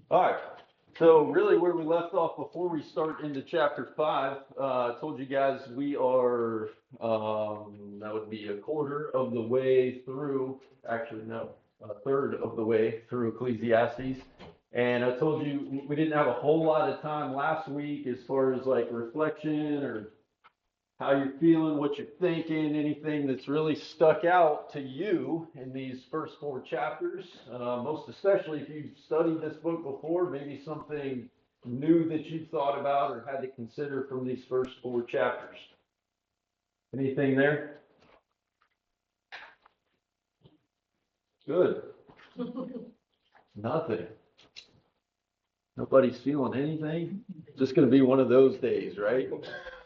All right. So really where we left off before we start into chapter 5, I told you guys we are, that would be a quarter of the way through, actually no, a third of the way through Ecclesiastes. And I told you we didn't have a whole lot of time last week as far as like reflection or how you're feeling, what you're thinking, anything that's really stuck out to you in these first 4 chapters. Most especially if you've studied this book before, maybe something new that you thought about or had to consider from these first 4 chapters. Anything there? Good. Nothing. Nobody's feeling anything. Just going to be one of those days, right?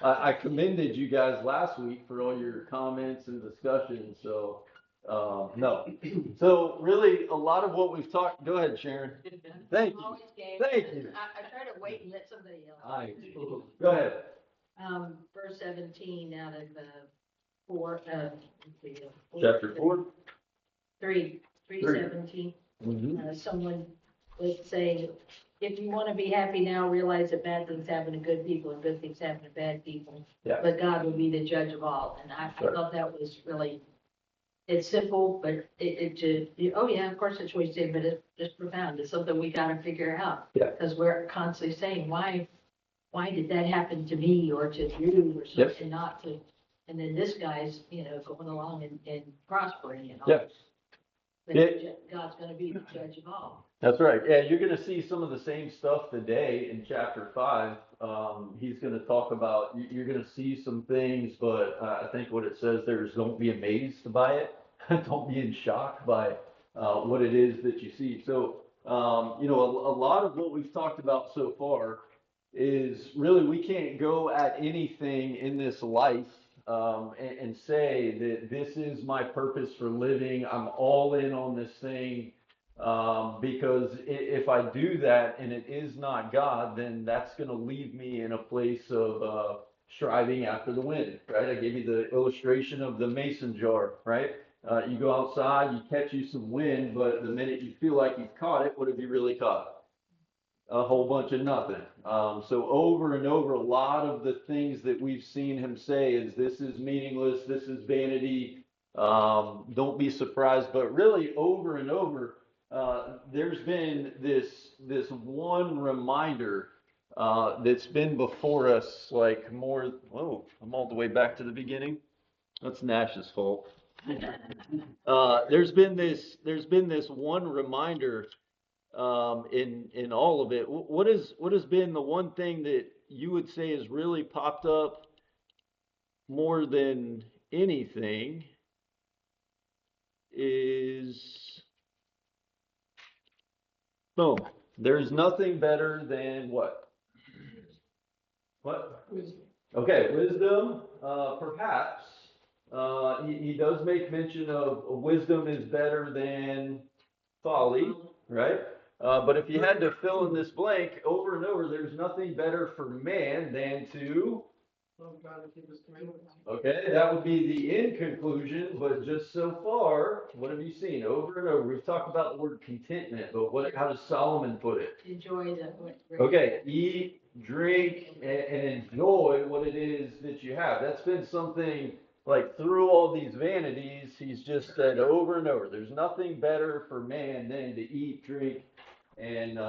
I commended you guys last week for all your comments and discussion. So, no. So really, a lot of what we've talked. Go ahead, Sharon. Thank you. Thank you. I try to wait and let somebody else. Go ahead. Verse 17 out of four. Chapter 4. 3:17. Someone was saying, if you want to be happy now, realize that bad things happen to good people and good things happen to bad people. Yeah. But God will be the judge of all. And I thought that was really, it's simple, but oh yeah, of course it's what you say, but it's just profound. It's something we got to figure out. Yeah. Because we're constantly saying, why did that happen to me or to you or something, not to, and then this guy's, going along and prospering and all. Yeah. But God's going to be the judge of all. That's right. Yeah, you're going to see some of the same stuff today in chapter 5. He's going to talk about, you're going to see some things, but I think what it says there is don't be amazed by it. Don't be in shock by what it is that you see. So, a lot of what we've talked about so far is really we can't go at anything in this life and say that this is my purpose for living. I'm all in on this thing. Because if I do that and it is not God, then that's going to leave me in a place of striving after the wind, right? I gave you the illustration of the mason jar, right? You go outside, you catch you some wind, but the minute you feel like you've caught it, what have you really caught? A whole bunch of nothing. So over and over, a lot of the things that we've seen him say is this is meaningless, this is vanity, don't be surprised. But really, over and over, there's been this one reminder that's been before us like more. Whoa, I'm all the way back to the beginning. That's Nash's fault. There's been this one reminder in all of it. What has been the one thing that you would say has really popped up more than anything is boom. There's nothing better than what? What? Wisdom. Okay, wisdom. Perhaps he does make mention of wisdom is better than folly, right? But if you had to fill in this blank over and over, there's nothing better for man than to. Love God and keep his commandments. Okay, that would be the end conclusion, but just so far, what have you seen over and over? We've talked about the word contentment, but how does Solomon put it? Enjoy the. Okay, eat, drink, and enjoy what it is that you have. That's been something like through all these vanities, he's just said over and over, there's nothing better for man than to eat, drink, and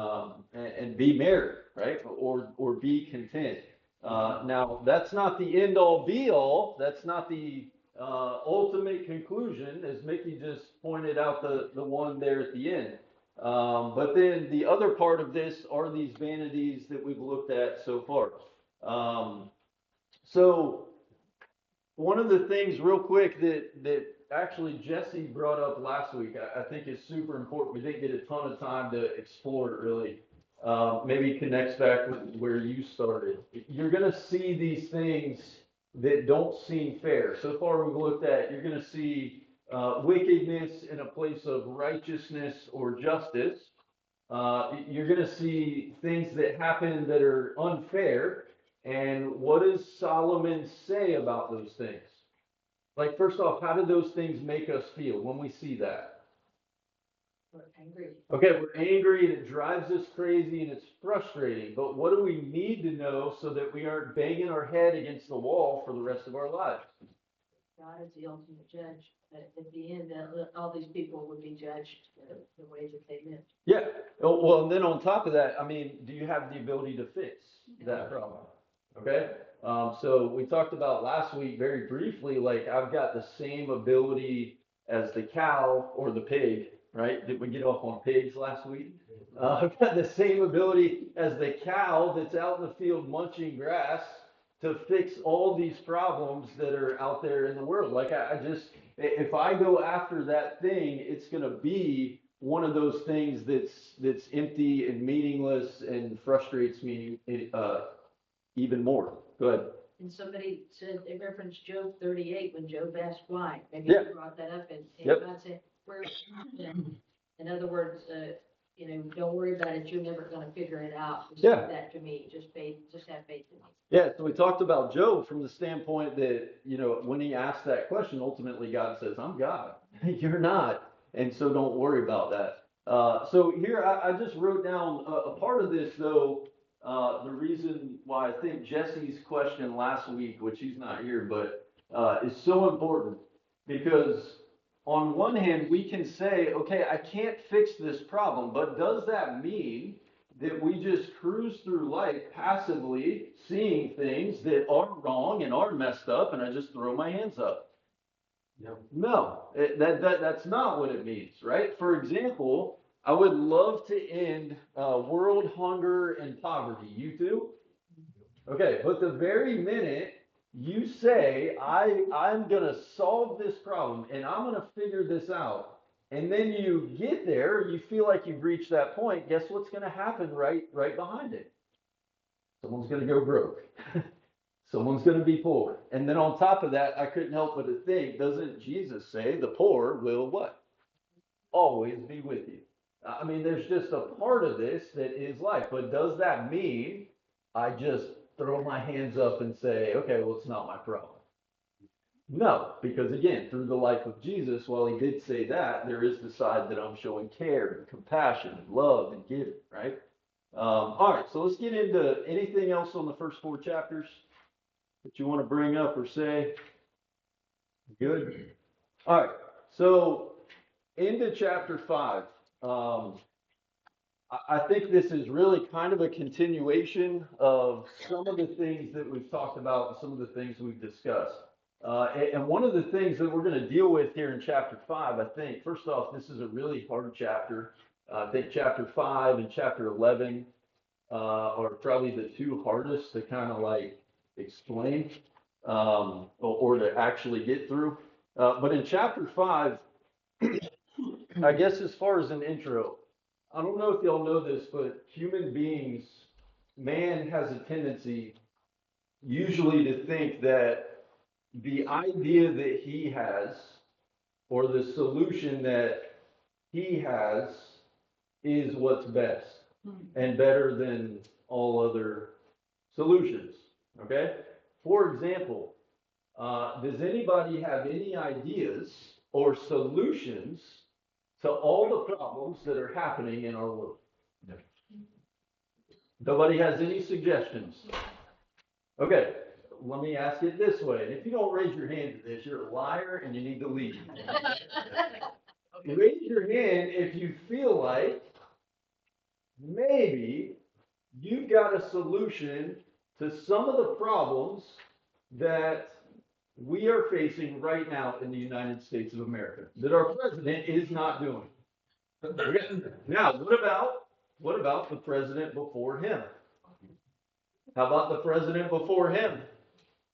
be merry, right? Or be content. Now, that's not the end all be all. That's not the ultimate conclusion, as Mickey just pointed out the one there at the end. But then the other part of this are these vanities that we've looked at so far. So one of the things real quick that actually Jesse brought up last week, I think is super important. We didn't get a ton of time to explore it really. Maybe connects back with where you started. You're going to see these things that don't seem fair. So far we've looked at, you're going to see wickedness in a place of righteousness or justice. You're going to see things that happen that are unfair. And what does Solomon say about those things? Like, first off, how do those things make us feel when we see that? We're angry. Okay, we're angry and it drives us crazy and it's frustrating, but what do we need to know so that we aren't banging our head against the wall for the rest of our lives? God is the ultimate judge. At the end, all these people would be judged the way that they lived. Yeah, well, and then on top of that, I mean, do you have the ability to fix that problem? Okay, so we talked about last week very briefly, like I've got the same ability as the cow or the pig, right? Did we get off on pigs last week? I've got the same ability as the cow that's out in the field munching grass to fix all these problems that are out there in the world. Like I just, if I go after that thing, it's gonna be one of those things that's empty and meaningless and frustrates me even more. Go ahead. And somebody said, they referenced Job 38 when Job asked why. Maybe Yeah. you brought that up and Yep. God said, where, in other words, don't worry about it. You're never going to figure it out. Just Yeah. leave that to me. Just have faith in me. Yeah, so we talked about Job from the standpoint that, when he asked that question, ultimately God says, I'm God. You're not. And so don't worry about that. So here I just wrote down a part of this, though, the reason why I think Jesse's question last week, which he's not here, but is so important. Because on one hand, we can say, okay, I can't fix this problem, but does that mean that we just cruise through life passively seeing things that are wrong and are messed up and I just throw my hands up? No, that's not what it means, right? For example, I would love to end world hunger and poverty. You too? Okay, but the very minute you say, I'm going to solve this problem and I'm going to figure this out, and then you get there, you feel like you've reached that point, guess what's going to happen right behind it? Someone's going to go broke. Someone's going to be poor. And then on top of that, I couldn't help but to think, doesn't Jesus say the poor will what? Always be with you. I mean, there's just a part of this that is life. But does that mean I just throw my hands up and say, okay, well, it's not my problem? No, because again, through the life of Jesus, while he did say that, there is the side that I'm showing care and compassion and love and giving, right? All right, so let's get into anything else on the first four chapters that you want to bring up or say. Good. All right, so into chapter 5. I think this is really kind of a continuation of some of the things that we've talked about and some of the things we've discussed. And one of the things that we're going to deal with here in chapter 5, I think, first off, this is a really hard chapter. I think chapter 5 and chapter 11 are probably the two hardest to kind of like explain or to actually get through. But in chapter 5, I guess as far as an intro, I don't know if y'all know this, but human beings, man has a tendency usually to think that the idea that he has or the solution that he has is what's best and better than all other solutions. Okay? For example, does anybody have any ideas or solutions to all the problems that are happening in our world? No. Nobody has any suggestions. Okay, let me ask it this way. And if you don't raise your hand to this, you're a liar and you need to leave. Raise your hand if you feel like maybe you've got a solution to some of the problems that we are facing right now in the United States of America, that our president is not doing. Okay. Now, what about the president before him? How about the president before him?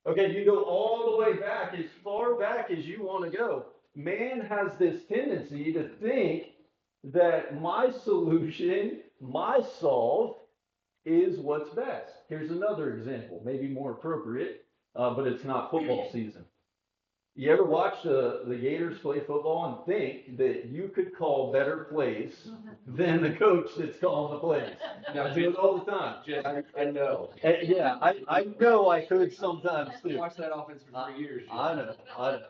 Okay, you go all the way back, as far back as you want to go. Man has this tendency to think that my solution, my solve, is what's best. Here's another example, maybe more appropriate, but it's not football season. You ever watch the Gators play football and think that you could call better plays than the coach that's calling the plays? I do it all the time. I know. Yeah, I know I could sometimes too. Watch that offense for 3 years. I know.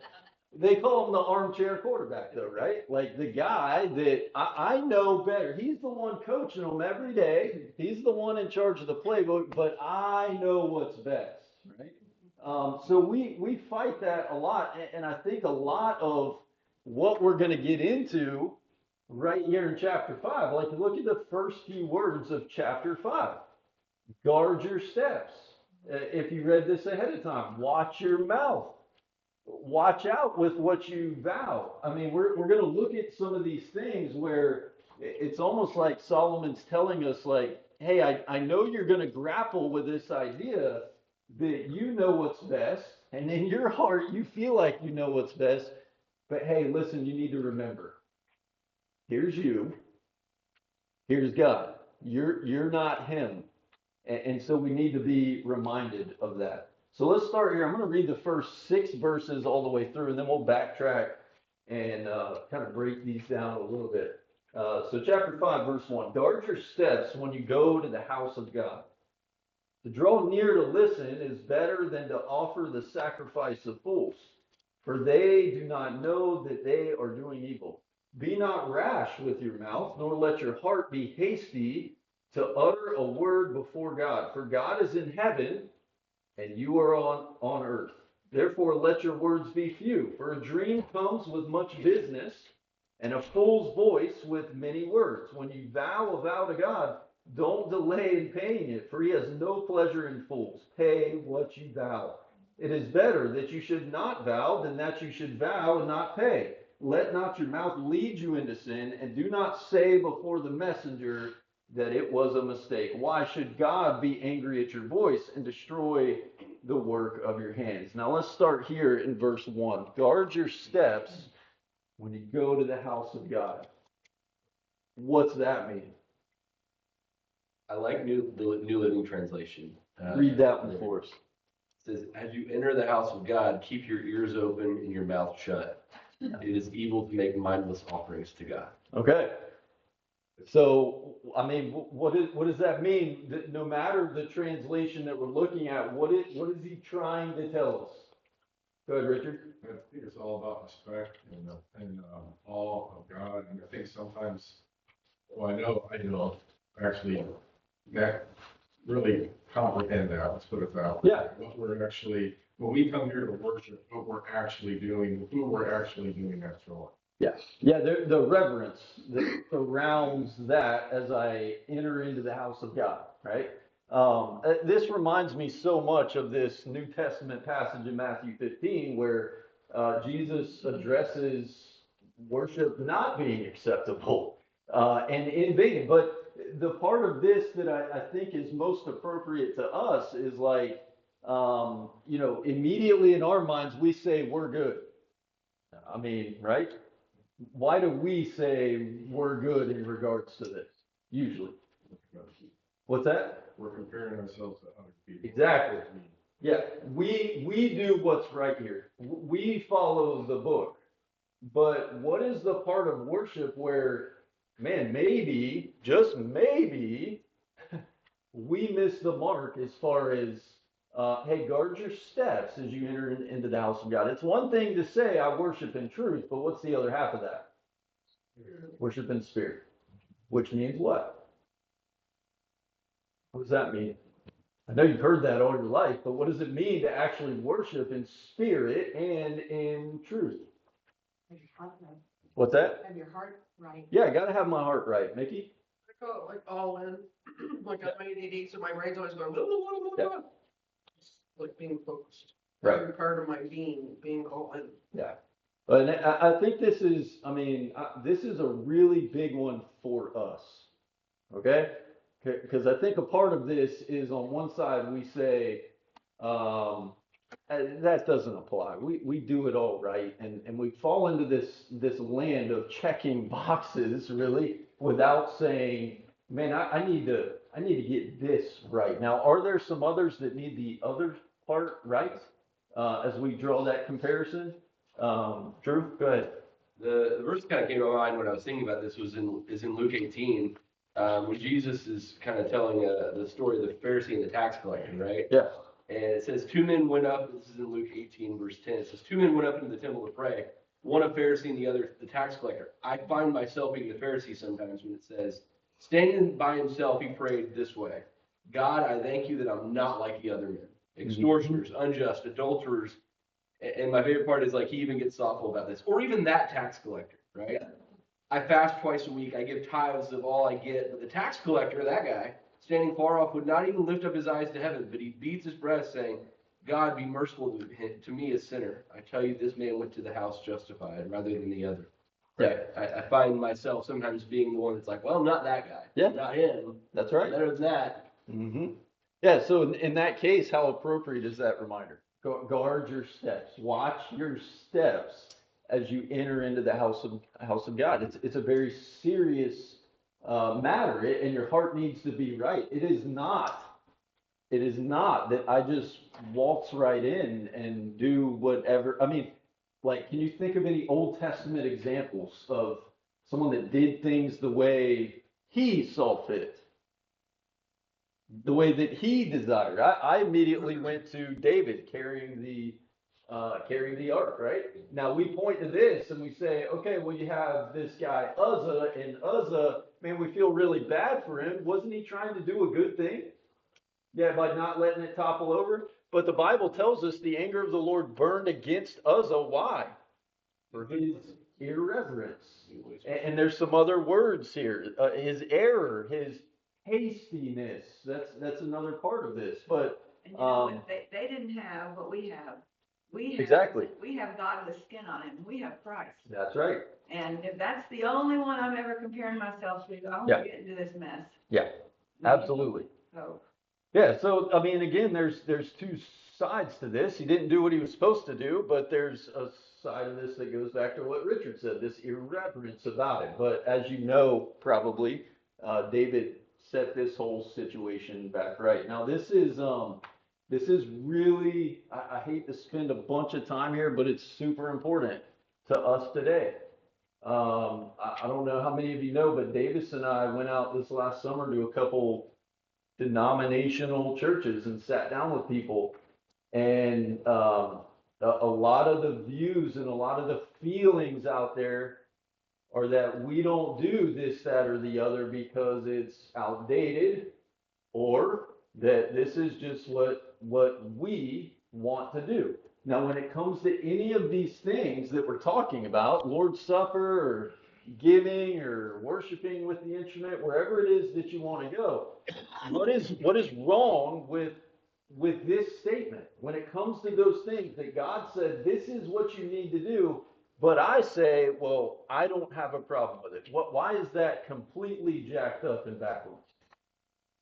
They call him the armchair quarterback, though, right? Like the guy that I know better. He's the one coaching them every day. He's the one in charge of the playbook, but I know what's best, right? So we fight that a lot, and I think a lot of what we're going to get into right here in chapter 5, like look at the first few words of chapter 5. Guard your steps. If you read this ahead of time, watch your mouth. Watch out with what you vow. I mean, we're going to look at some of these things where it's almost like Solomon's telling us, like, hey, I know you're going to grapple with this idea that you know what's best, and in your heart, you feel like you know what's best. But hey, listen, you need to remember here's you, here's God. You're not him. And so we need to be reminded of that. So let's start here. I'm going to read the first 6 verses all the way through, and then we'll backtrack and kind of break these down a little bit. So chapter 5, verse 1. Guard your steps when you go to the house of God. To draw near to listen is better than to offer the sacrifice of fools, for they do not know that they are doing evil. Be not rash with your mouth, nor let your heart be hasty to utter a word before God. For God is in heaven, and you are on earth. Therefore let your words be few. For a dream comes with much business, and a fool's voice with many words. When you vow a vow to God, don't delay in paying it, for he has no pleasure in fools. Pay what you vow. It is better that you should not vow than that you should vow and not pay. Let not your mouth lead you into sin, and do not say before the messenger that it was a mistake. Why should God be angry at your voice and destroy the work of your hands? Now let's start here in verse 1. Guard your steps when you go to the house of God. What's that mean? I like the New Living Translation. Read that one for us. It says, as you enter the house of God, keep your ears open and your mouth shut. It is evil to make mindless offerings to God. Okay. So, I mean, what does that mean? That no matter the translation that we're looking at, what is he trying to tell us? Go ahead, Richard. I think it's all about respect and awe of God. And I think sometimes, well, I know, actually, that really comprehend that. Let's put it that way. Yeah. What we're actually, when we come here to worship, what we're actually doing, who we're actually doing that for. Yes. Yeah, the reverence that surrounds that as I enter into the house of God, right? This reminds me so much of this New Testament passage in Matthew 15 where Jesus addresses worship not being acceptable and in vain. But the part of this that I think is most appropriate to us is like, immediately in our minds, we say we're good. I mean, right? Why do we say we're good in regards to this? Usually. What's that? We're comparing ourselves to other people. Exactly. Yeah, we do what's right here. We follow the book. But what is the part of worship where, man, maybe, just maybe, we miss the mark as far as, hey, guard your steps as you enter into the house of God. It's one thing to say, I worship in truth, but what's the other half of that? Worship in spirit. Which means what? What does that mean? I know you've heard that all your life, but what does it mean to actually worship in spirit and in truth? Have your heart right. What's that? Have your heart right. Yeah, I got to have my heart right. Mickey? I call it like all in, like Yeah. I'm ADD, so my brain's always going, blah, blah, blah, blah, Yeah. blah. Just like being focused. Right. Every part of my being all in. Yeah. But I think this is, this is a really big one for us. Okay? Because I think a part of this is on one side we say, that doesn't apply. We do it all right. And we fall into this land of checking boxes really without saying, man, I need to get this right. Now, are there some others that need the other part right? As we draw that comparison? Drew, go ahead. The verse that kind of came to mind when I was thinking about this is in Luke 18, when Jesus is kind of telling the story of the Pharisee and the tax collector, right? Yeah. And it says, two men went up, this is in Luke 18, verse 10. It says, two men went up into the temple to pray, one a Pharisee and the other the tax collector. I find myself being the Pharisee sometimes when it says, standing by himself, he prayed this way: God, I thank you that I'm not like the other men, extortioners, unjust, adulterers. And my favorite part is like he even gets thoughtful about this, or even that tax collector, right? I fast twice a week. I give tithes of all I get. But the tax collector, that guy, standing far off, would not even lift up his eyes to heaven, but he beats his breast, saying, God, be merciful to me, a sinner. I tell you, this man went to the house justified rather than the other. Right? I find myself sometimes being the one that's like, well, not that guy. Yeah. Not him. That's right. Better than that. Mm-hmm. Yeah, so in that case, how appropriate is that reminder? Guard your steps. Watch your steps as you enter into the house of God. It's a very serious matter, and your heart needs to be right. It is not that I just waltz right in and do whatever. I mean, like, can you think of any Old Testament examples of someone that did things the way he saw fit? The way that he desired. I immediately went to David carrying the ark, right? Now we point to this and we say, okay, well, you have this guy Uzzah, and Uzzah, man, we feel really bad for him. Wasn't he trying to do a good thing? Yeah, by not letting it topple over. But the Bible tells us the anger of the Lord burned against Uzzah. Why? For his irreverence. And there's some other words here. His error, his hastiness. That's another part of this. But And you know what, they didn't have what we have. Exactly. We have God with skin on him. We have Christ. That's right. And if that's the only one I'm ever comparing myself to, I won't Yeah. get into this mess. Yeah, absolutely. So, Yeah, so I mean, again, there's two sides to this. He didn't do what he was supposed to do, but there's a side of this that goes back to what Richard said, this irreverence about it. But as you know, probably, David set this whole situation back right. Now, this is really, I hate to spend a bunch of time here, but it's super important to us today. I don't know how many of you know, but Davis and I went out this last summer to a couple denominational churches and sat down with people, and a lot of the views and a lot of the feelings out there are that we don't do this, that, or the other because it's outdated, or that this is just what we want to do. Now, when it comes to any of these things that we're talking about, Lord's Supper or giving or worshiping with the instrument, wherever it is that you want to go, what is wrong with this statement? When it comes to those things that God said, this is what you need to do, but I say, well, I don't have a problem with it. Why is that completely jacked up and backwards?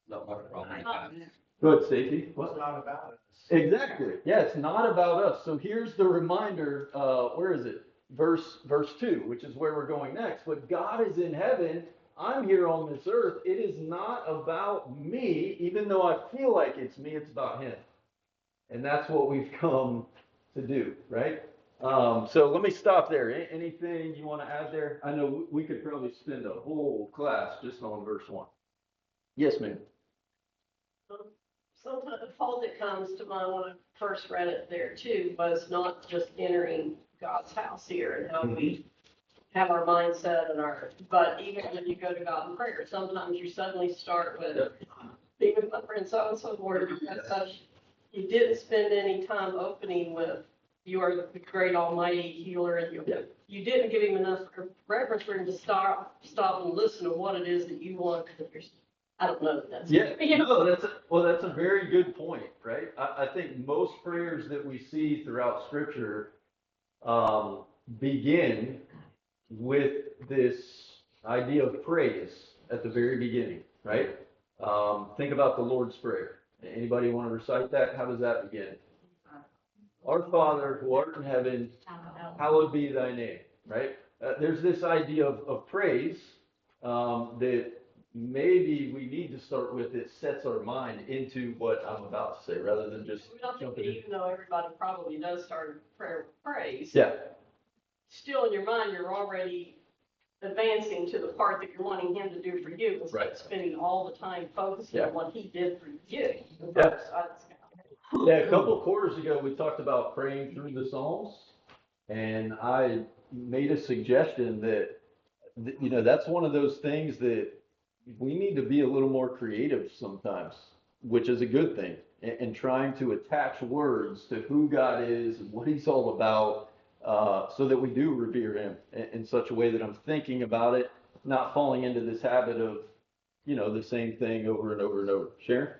Not my problem. Go ahead, Stacy. It's not about us. Exactly. Yeah, it's not about us. So here's the reminder. Where is it? Verse 2, which is where we're going next. But God is in heaven. I'm here on this earth. It is not about me, even though I feel like it's me. It's about Him, and that's what we've come to do, right? So let me stop there. Anything you want to add there? I know we could probably spend a whole class just on verse 1. Yes, ma'am. Sometimes the fault that comes to mind when I first read it there too was not just entering God's house here and how we have our mindset and but even when you go to God in prayer, sometimes you suddenly start with, be with my friend so-and-so, Lord, because such, you didn't spend any time opening with, you are the great almighty healer, and you didn't give him enough reverence for him to stop and listen to what it is that you want. I don't know. No, that's a very good point, right? I think most prayers that we see throughout Scripture begin with this idea of praise at the very beginning, right? Think about the Lord's Prayer. Anybody want to recite that? How does that begin? Our Father who art in heaven, hallowed be thy name, right? There's this idea of praise that maybe we need to start with. It sets our mind into what I'm about to say rather than just jumping in. Even though everybody probably does start prayer with praise. Yeah. Still in your mind, you're already advancing to the part that you're wanting him to do for you instead of spending all the time focusing on what he did for you. Yeah. Yeah, a couple of quarters ago, we talked about praying through the Psalms, and I made a suggestion that, that's one of those things that we need to be a little more creative sometimes, which is a good thing, and trying to attach words to who God is and what He's all about, so that we do revere Him in such a way that I'm thinking about it, not falling into this habit of, the same thing over and over and over. Sharon?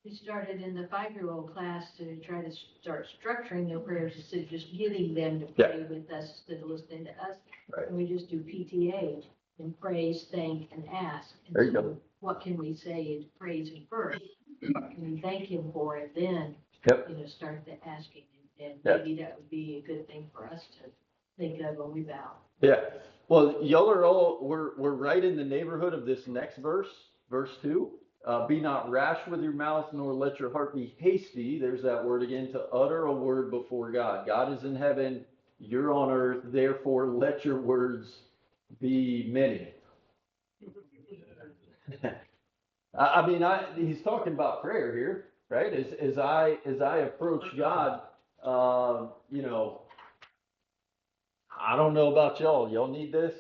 We started in the 5-year-old class to try to start structuring their prayers instead of just getting them to pray with us instead of listening to us. Right. And we just do PTA and praise, thank, and ask. And There you so go. what can we say in praise Him first? What can we thank Him for? And then, Yep. start the asking. And Yep. maybe that would be a good thing for us to think of when we bow. Yeah. Well, y'all are we're right in the neighborhood of this next verse, verse 2. Be not rash with your mouth, nor let your heart be hasty. There's that word again, to utter a word before God. God is in heaven, you're on earth, therefore let your words be many. He's talking about prayer here, right? As I approach God, I don't know about y'all. Y'all need this?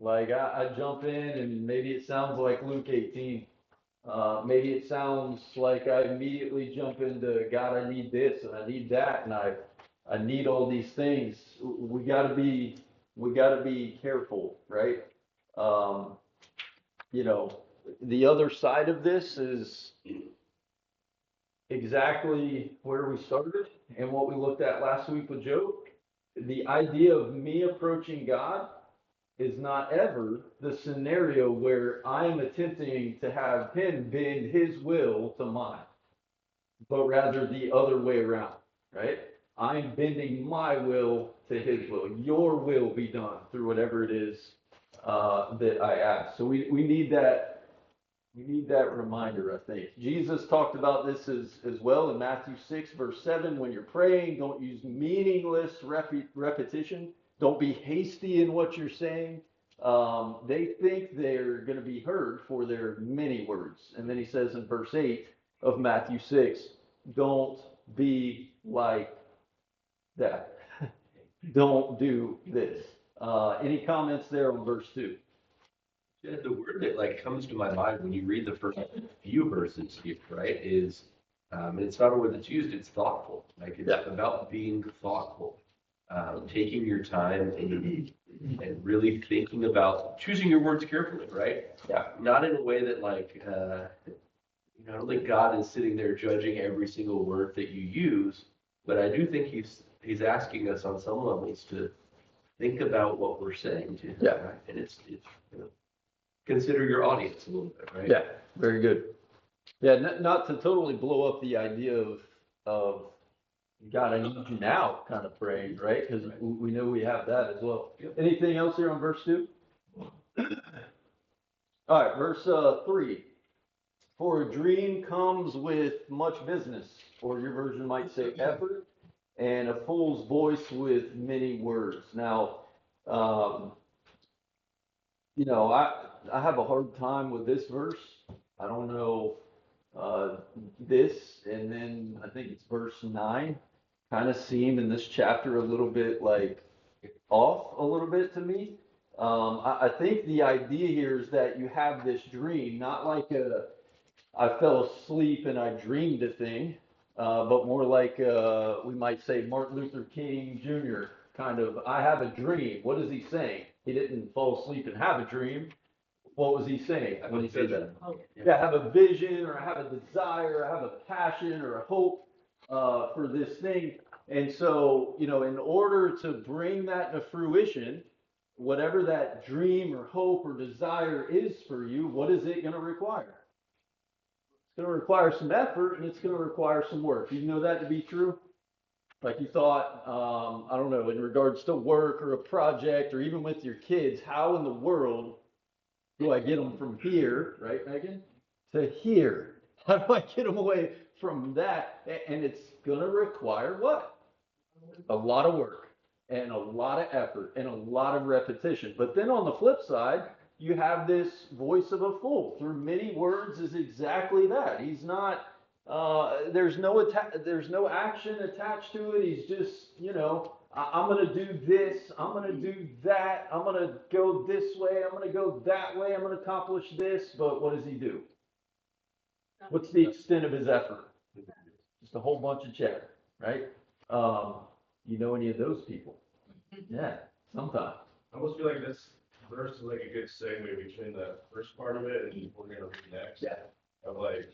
Like I jump in and maybe it sounds like Luke 18. Maybe it sounds like I immediately jump into God, I need this and I need that and I need all these things. We gotta be careful, right? Um, the other side of this is exactly where we started and what we looked at last week with Job. The idea of me approaching God is not ever the scenario where I'm attempting to have Him bend His will to mine, but rather the other way around, right? I'm bending my will to His will. Your will be done through whatever it is that I ask. So we need that. We need that reminder, I think. Jesus talked about this as well in Matthew 6, verse 7. When you're praying, don't use meaningless repetition. Don't be hasty in what you're saying. They think they're going to be heard for their many words. And then he says in verse 8 of Matthew 6, don't be like that. Don't do this. Any comments there on verse 2? Yeah, the word that like comes to my mind when you read the first few verses here, right, is, and it's not a word that's used, it's thoughtful. Like it's about being thoughtful, taking your time and really thinking about choosing your words carefully, right? Yeah. Not in a way that like, I don't think God is sitting there judging every single word that you use, but I do think he's asking us on some levels to think about what we're saying to him, right? And it's consider your audience a little bit, right? Yeah, very good. Yeah, not to totally blow up the idea of God, I need you now kind of praying, right? Because we know we have that as well. Yep. Anything else here on verse 2? All right, verse 3. For a dream comes with much business, or your version might say effort, and a fool's voice with many words. Now, I have a hard time with this verse. I don't know this, and then I think it's verse 9, kind of seem in this chapter a little bit like off a little bit to me. I think the idea here is that you have this dream, not like I fell asleep and I dreamed a thing, but more like we might say Martin Luther King Jr. kind of, I have a dream. What is he saying? He didn't fall asleep and have a dream. What was he saying when he said that? Yeah, I have a vision, or I have a desire, I have a passion or a hope for this thing. And so, in order to bring that to fruition, whatever that dream or hope or desire is for you, what is it going to require? It's going to require some effort and it's going to require some work. You know that to be true? Like you thought, I don't know, in regards to work or a project or even with your kids, how in the world do I get them from here, right, Megan, to here? How do I get them away from that? And it's going to require what? A lot of work and a lot of effort and a lot of repetition. But then on the flip side, you have this voice of a fool. Through many words is exactly that. He's not There's no action attached to it. He's just, I'm going to do this. I'm going to do that. I'm going to go this way. I'm going to go that way. I'm going to accomplish this. But what does he do? What's the extent of his effort? Just a whole bunch of chatter, right? You know any of those people? Yeah, sometimes. I almost feel like this verse is like a good segue between the first part of it and what we're gonna read next. Yeah. Of like,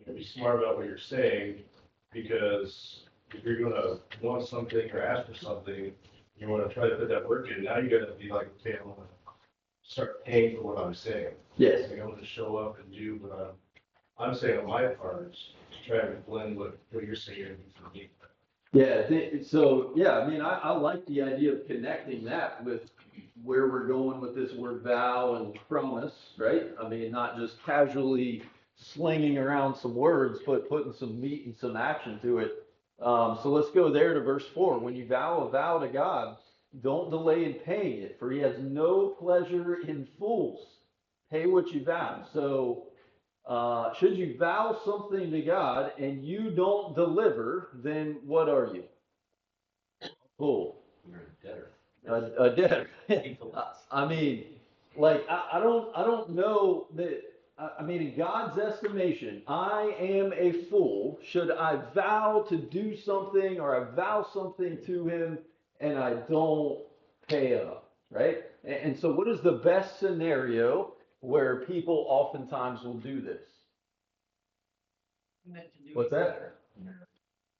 be smart about what you're saying, because if you're gonna want something or ask for something, you wanna try to put that work in, now you gotta be like, okay, I wanna start paying for what I'm saying. Yes. Like, I wanna show up and do what I'm saying on my part, to try to blend what you're saying for me. Yeah, so, yeah, I mean, I like the idea of connecting that with where we're going with this word vow and promise, right? I mean, not just casually slinging around some words, but putting some meat and some action to it. So let's go there to verse 4. When you vow a vow to God, don't delay in paying it, for he has no pleasure in fools. Pay what you vow. So, should you vow something to God and you don't deliver, then what are you? Fool. You're a debtor. A debtor. Faithful. I mean, like, I don't know that, I mean, in God's estimation, I am a fool. Should I vow to do something or I vow something to him and I don't pay up, right? And so what is the best scenario where people oftentimes will do this? Commit to doing What's that? something.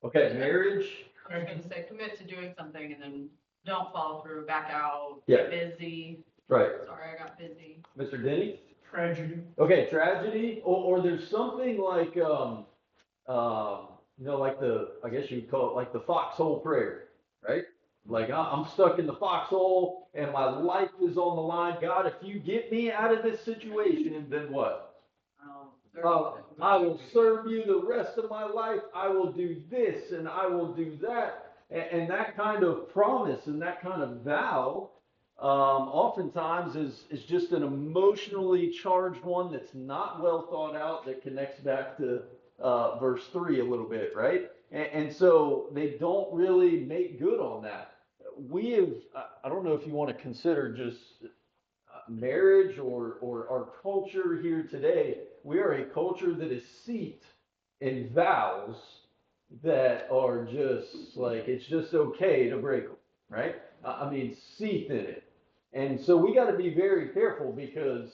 Okay, marriage. I was gonna say, commit to doing something and then don't follow through, back out, Yeah. get busy. Right. Sorry, I got busy. Mr. Denny? Tragedy. Okay, tragedy, or there's something like, like I guess you'd call it like the foxhole prayer, right? Like I'm stuck in the foxhole and my life is on the line. God, if you get me out of this situation, then what? I will serve you the rest of my life. I will do this and I will do that. And that kind of promise and that kind of vow, oftentimes is just an emotionally charged one that's not well thought out, that connects back to verse 3 a little bit, right? And so they don't really make good on that. We have, I don't know if you want to consider just marriage or our culture here today. We are a culture that is steeped in vows that are just like, it's just okay to break them, right? I mean, steeped in it. And so we got to be very careful, because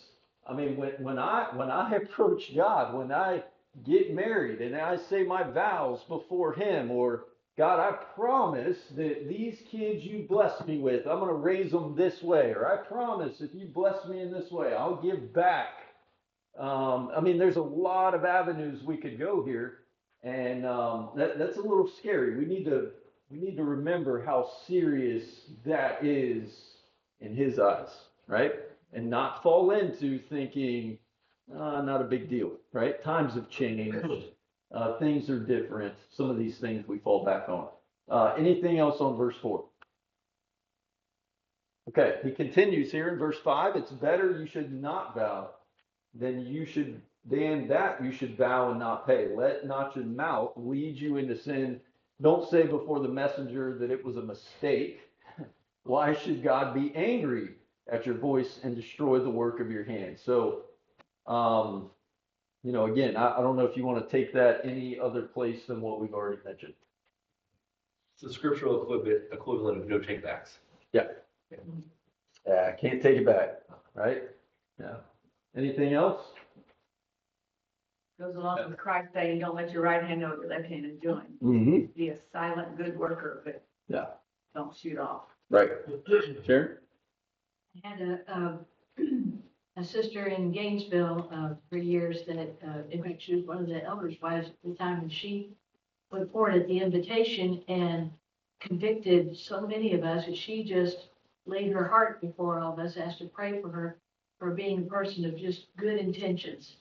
I mean, when I approach God, when I get married and I say my vows before him, or God, I promise that these kids you bless me with, I'm going to raise them this way, or I promise if you bless me in this way, I'll give back. I mean, there's a lot of avenues we could go here, and that's a little scary. We need to remember how serious that is in his eyes, right? And not fall into thinking, not a big deal, right? Times have changed. Things are different. Some of these things we fall back on. Anything else on verse 4? Okay, he continues here in verse 5. It's better you should not vow than that you should vow and not pay. Let not your mouth lead you into sin. Don't say before the messenger that it was a mistake. Why should God be angry at your voice and destroy the work of your hands? So, again, I don't know if you want to take that any other place than what we've already mentioned. It's the scriptural equivalent of no takebacks. Yeah. Can't take it back, right? Yeah. Anything else? Goes along with Christ saying, don't let your right hand know what your left hand is doing. Mm-hmm. Be a silent, good worker, but Yeah. don't shoot off. Right. Sharon? I had a sister in Gainesville for years that, in fact, she was one of the elders' wives at the time, and she went forward at the invitation and convicted so many of us that she just laid her heart before all of us, asked to pray for her for being a person of just good intentions.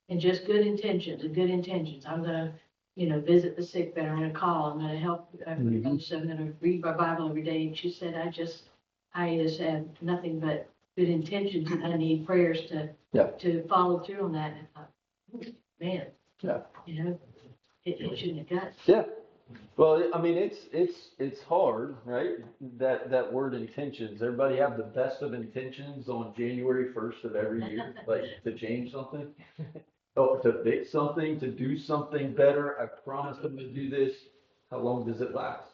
And just good intentions and good intentions. I'm going to, visit the sick bed. I'm going to call. I'm going to help. I'm going to read my Bible every day. And she said, I just have nothing but good intentions, and I need prayers to follow through on that. And I thought, man, Yeah. it hits you in the gut. Yeah. Well, I mean, it's hard, right? That word intentions. Everybody have the best of intentions on January 1st of every year, like to change something. Oh, to fix something, to do something better. I promise I'm gonna do this. How long does it last?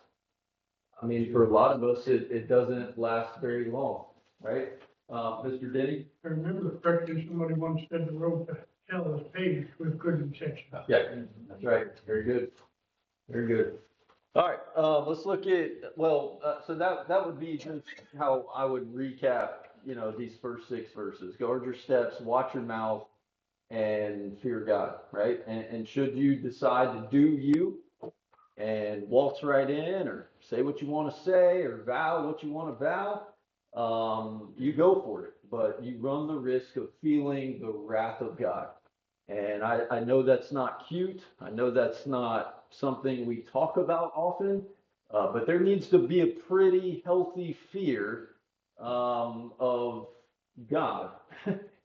I mean, for a lot of us, it doesn't last very long, right? Mr. Denny? I remember correctly, somebody once said the road to hell is paved with good intentions. Yeah, that's right. Very good. Very good. All right, let's look at, well, so that would be just how I would recap, these first 6 verses. Guard your steps, watch your mouth, and fear God, right? And should you decide to do you and waltz right in or say what you want to say or vow what you want to vow, you go for it. But you run the risk of feeling the wrath of God. And I know that's not cute. I know that's not something we talk about often, but there needs to be a pretty healthy fear of God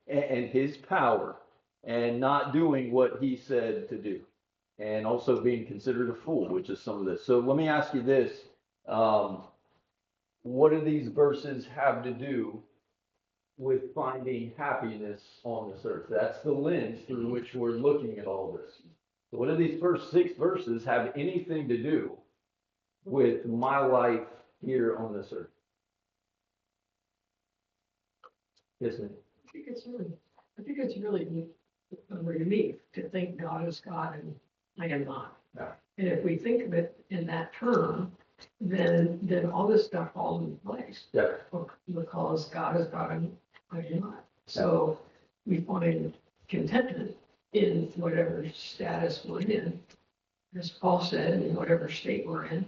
and his power and not doing what he said to do and also being considered a fool, which is some of this. So let me ask you this. What do these verses have to do with finding happiness on this earth? That's the lens through which we're looking at all this. So what do these first 6 verses have anything to do with my life here on this earth? Yes, ma'am. I think it's really a relief to think God is God and I am not. Yeah. And if we think of it in that term, then all this stuff falls into place. Yeah. Because God is God and I am not. So we find contentment in whatever status we're in, as Paul said, in whatever state we're in,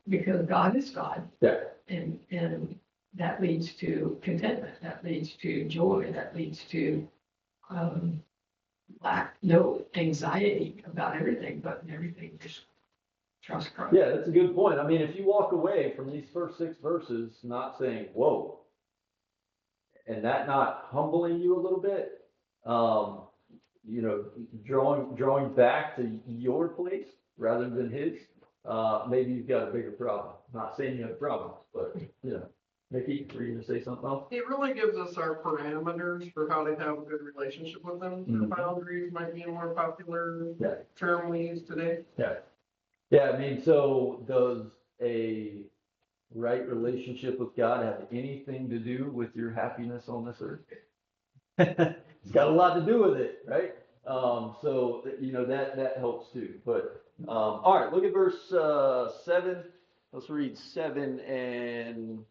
because God is God. Yeah. And that leads to contentment, that leads to joy, that leads to no anxiety about everything, but everything just trust Christ. Yeah, that's a good point. I mean, if you walk away from these first 6 verses not saying, whoa, and that not humbling you a little bit, drawing back to your place rather than his, maybe you've got a bigger problem. Not saying you have problems, but, Mickey, were you gonna say something else? It really gives us our parameters for how to have a good relationship with them. Mhm. Boundaries might be a more popular Yeah. term we use today. Yeah, I mean, so does a right relationship with God have anything to do with your happiness on this earth? It's got a lot to do with it, right? So, that helps too. But, all right, look at verse 7. Let's read 7 and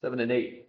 8. It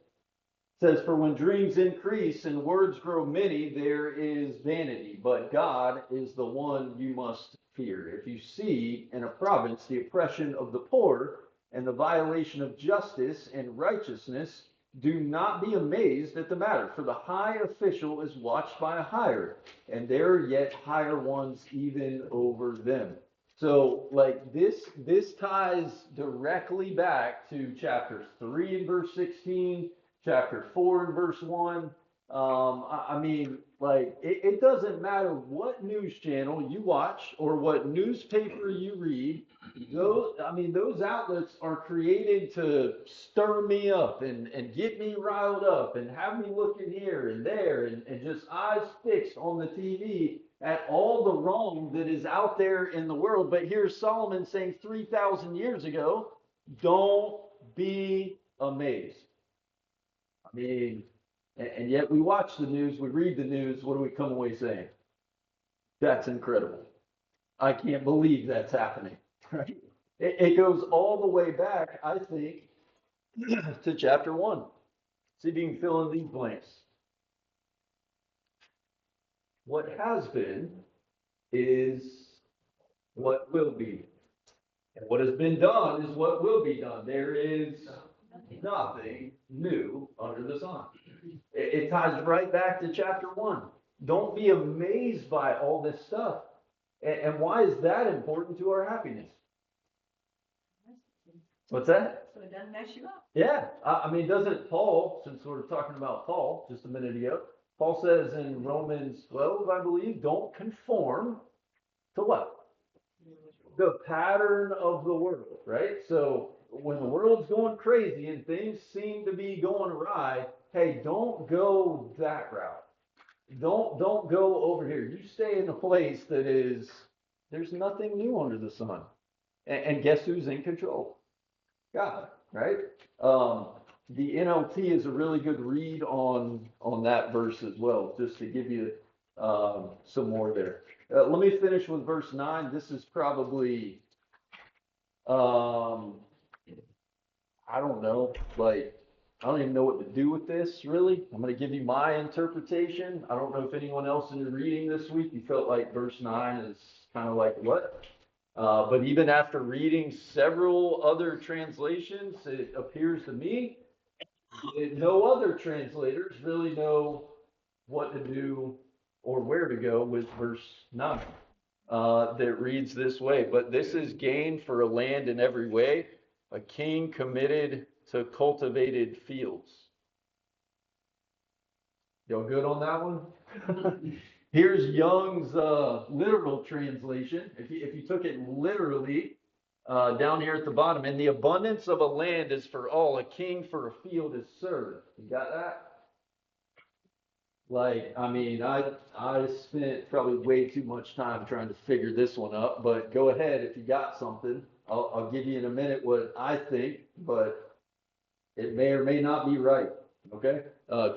says, for when dreams increase and words grow many, there is vanity, but God is the one you must fear. If you see in a province the oppression of the poor and the violation of justice and righteousness, do not be amazed at the matter, for the high official is watched by a higher, and there are yet higher ones even over them. So, like, this ties directly back to chapter 3 and verse 16, chapter 4 and verse 1. I mean, like, it doesn't matter what news channel you watch or what newspaper you read. Those outlets are created to stir me up and get me riled up and have me looking here and there and just eyes fixed on the TV at all the wrong that is out there in the world. But here's Solomon saying 3,000 years ago, don't be amazed. I mean, and yet we watch the news, we read the news, what do we come away saying? That's incredible. I can't believe that's happening, right? It goes all the way back, I think, to chapter 1. See if you can fill in these blanks. What has been is what will be. And what has been done is what will be done. There is nothing new under the sun. It ties right back to chapter 1. Don't be amazed by all this stuff. And why is that important to our happiness? What's that? So it doesn't mess you up. Yeah. Doesn't Paul, since we were talking about Paul just a minute ago, Paul says in Romans 12, I believe, don't conform to what? The pattern of the world, right? So when the world's going crazy and things seem to be going awry, hey, don't go that route. Don't go over here. You stay in a place that is, there's nothing new under the sun. And guess who's in control? God, right? Um, the NLT is a really good read on that verse as well, just to give you some more there. Let me finish with verse 9. This is probably, I don't know, like, I don't even know what to do with this, really. I'm going to give you my interpretation. I don't know if anyone else in your reading this week, you felt like verse 9 is kind of like, what? But even after reading several other translations, it appears to me that no other translators really know what to do or where to go with verse 9. That reads this way, but this is gain for a land in every way, a king committed to cultivated fields. Y'all good on that one? Here's Young's literal translation. If you took it literally, down here at the bottom, and the abundance of a land is for all, a king for a field is served. You got that? Like, I mean, I spent probably way too much time trying to figure this one up, but go ahead if you got something. I'll give you in a minute what I think, but it may or may not be right. Okay,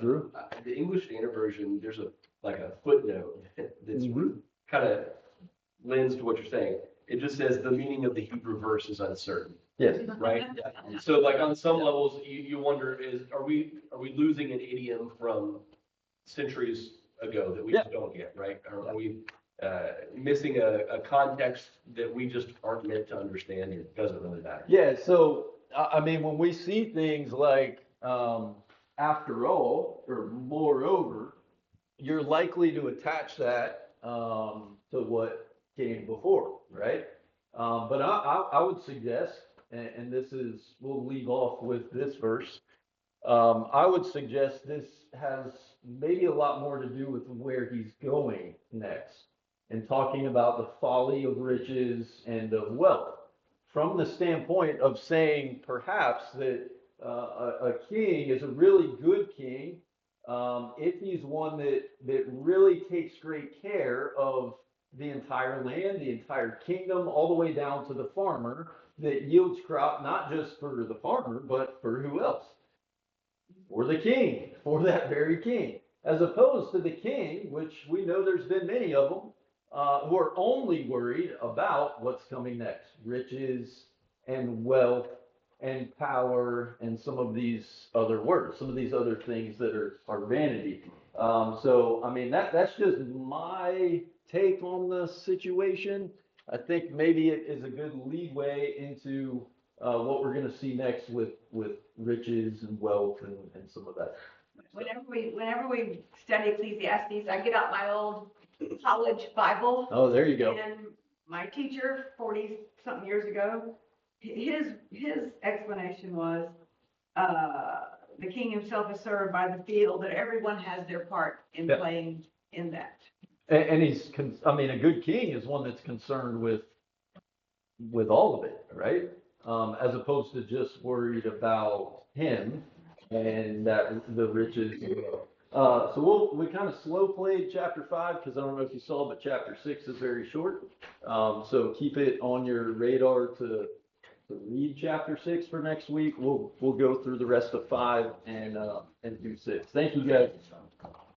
Drew? The English Standard Version, there's like a footnote that's Mhm. kind of lends to what you're saying. It just says the meaning of the Hebrew verse is uncertain, Yes. right? So like on some levels, you wonder are we losing an idiom from centuries ago that we just don't get, right? Are we missing a context that we just aren't meant to understand? It doesn't really matter. Yeah, so I mean, when we see things like after all or moreover, you're likely to attach that to what came before, right? But I would suggest, and this is, we'll leave off with this verse. I would suggest this has maybe a lot more to do with where he's going next and talking about the folly of riches and of wealth from the standpoint of saying perhaps that a king is a really good king if he's one that really takes great care of the entire land, the entire kingdom, all the way down to the farmer that yields crop not just for the farmer, but for who else? For the king, for that very king, as opposed to the king, which we know there's been many of them, who are only worried about what's coming next, riches and wealth and power and some of these other words, some of these other things that are vanity. So, I mean, that's just my take on the situation. I think maybe it is a good leadway into what we're going to see next with riches and wealth and some of that. Whenever we study Ecclesiastes, I get out my old college Bible. Oh, there you go. And my teacher, 40-something years ago, his explanation was, the king himself is served by the field, that everyone has their part in playing in that. And I mean, a good king is one that's concerned with all of it, right? As opposed to just worried about him and that the riches. So we kind of slow played chapter 5 because I don't know if you saw, but chapter 6 is very short. So keep it on your radar to read chapter 6 for next week. We'll go through the rest of 5 and do 6. Thank you guys.